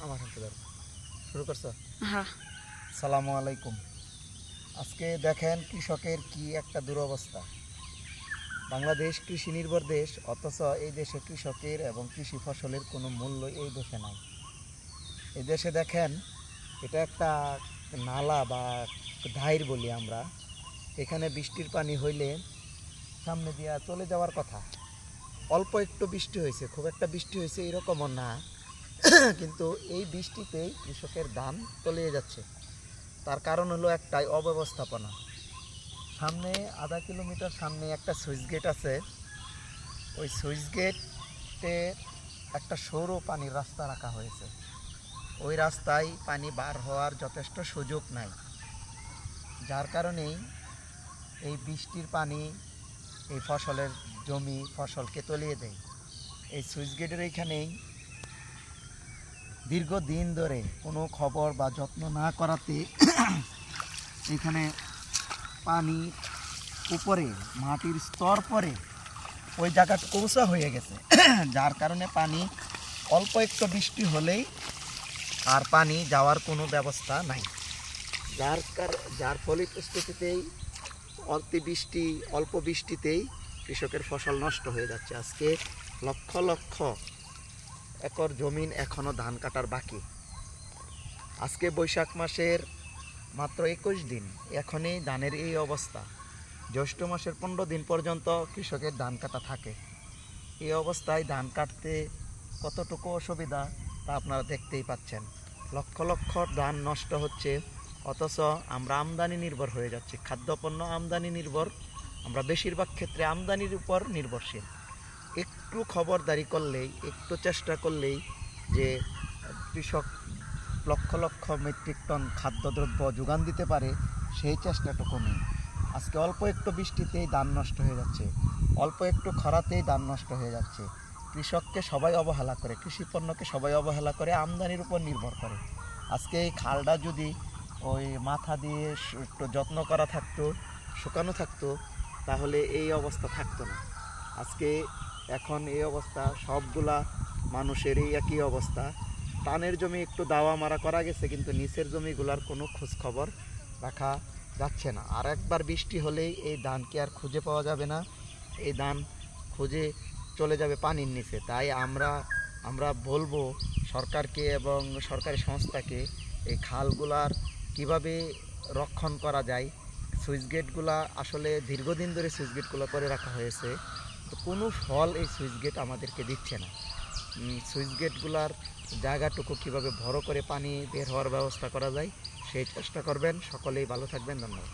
আমার হাতে ধরো, শুরু করছো। হ্যাঁ। সালামু আলাইকুম। আজকে দেখেন কৃষকের কি একটা দুরবস্থা। বাংলাদেশ কৃষি নির্ভর দেশ, অথচ এই দেশে কৃষকের এবং কৃষি ফসলের কোনো মূল্য এই দেশে নাই। এই দেশে দেখেন, এটা একটা নালা বা ধাইর বলি আমরা। এখানে বৃষ্টির পানি হইলে সামনে দিয়া চলে যাওয়ার কথা। অল্প একটু বৃষ্টি হয়েছে, খুব একটা বৃষ্টি হয়েছে এরকমও না, কিন্তু এই বৃষ্টিতেই কৃষকের ধান তলিয়ে যাচ্ছে। তার কারণ হলো একটাই, অব্যবস্থাপনা। সামনে আধা কিলোমিটার সামনে একটা সুইচ গেট আছে। ওই সুইচ গেটে একটা সরু পানির রাস্তা রাখা হয়েছে। ওই রাস্তায় পানি বার হওয়ার যথেষ্ট সুযোগ নাই, যার কারণেই এই বৃষ্টির পানি এই ফসলের জমি ফসলকে তলিয়ে দেয়। এই সুইচ গেটের এইখানেই দীর্ঘদিন ধরে কোনো খবর বা যত্ন না করাতে এখানে পানি উপরে মাটির স্তর পরে ওই জায়গাটা কৌচা হয়ে গেছে, যার কারণে পানি অল্প একটু বৃষ্টি হলেই আর পানি যাওয়ার কোনো ব্যবস্থা নাই। যার ফলশ্রুতিতেই অল্প বৃষ্টিতেই কৃষকের ফসল নষ্ট হয়ে যাচ্ছে। আজকে লক্ষ লক্ষ একর জমিন এখনও ধান কাটার বাকি। আজকে বৈশাখ মাসের মাত্র 21 দিন, এখনই ধানের এই অবস্থা। জ্যৈষ্ঠ মাসের 15 দিন পর্যন্ত কৃষকের ধান কাটা থাকে। এই অবস্থায় ধান কাটতে কতটুকু অসুবিধা তা আপনারা দেখতেই পাচ্ছেন। লক্ষ লক্ষ ধান নষ্ট হচ্ছে, অথচ আমরা আমদানি নির্ভর হয়ে যাচ্ছি। খাদ্যপণ্য আমদানি নির্ভর, আমরা বেশিরভাগ ক্ষেত্রে আমদানির উপর নির্ভরশীল। একটু খবরদারি করলেই, একটু চেষ্টা করলেই যে কৃষক লক্ষ লক্ষ মেট্রিক টন খাদ্যদ্রব্য যোগান দিতে পারে, সেই চেষ্টাটুকু নেই। আজকে অল্প একটু বৃষ্টিতেই ধান নষ্ট হয়ে যাচ্ছে, অল্প একটু খরাতেই ধান নষ্ট হয়ে যাচ্ছে। কৃষককে সবাই অবহেলা করে, কৃষি পণ্যকে সবাই অবহেলা করে, আমদানির উপর নির্ভর করে। আজকে এই খালটা যদি ওই মাথা দিয়ে একটু যত্ন করা থাকতো, শুকানো থাকতো, তাহলে এই অবস্থা থাকতো না। আজকে এখন এই অবস্থা, সবগুলা মানুষের এই একই অবস্থা। টানের জমি একটু দাওয়া মারা করা গেছে, কিন্তু নিচের জমিগুলার কোনো খোঁজ খবর রাখা যাচ্ছে না। আর একবার বৃষ্টি হলেই এই ধানকে আর খুঁজে পাওয়া যাবে না, এই ধান খুঁজে চলে যাবে পানির নিচে। তাই আমরা বলবো সরকারকে এবং সরকারি সংস্থাকে, এই খালগুলার কিভাবে রক্ষণ করা যায়। সুইচ গেটগুলা আসলে দীর্ঘদিন ধরে সুইচ গেটগুলো করে রাখা হয়েছে, তো কোনো ফল এই সুইচ গেট আমাদেরকে দিচ্ছে না। সুইচ গেটগুলার জায়গাটুকু কীভাবে বড় করে পানি বের হওয়ার ব্যবস্থা করা যায়, সেই চেষ্টা করবেন। সকলেই ভালো থাকবেন, ধন্যবাদ।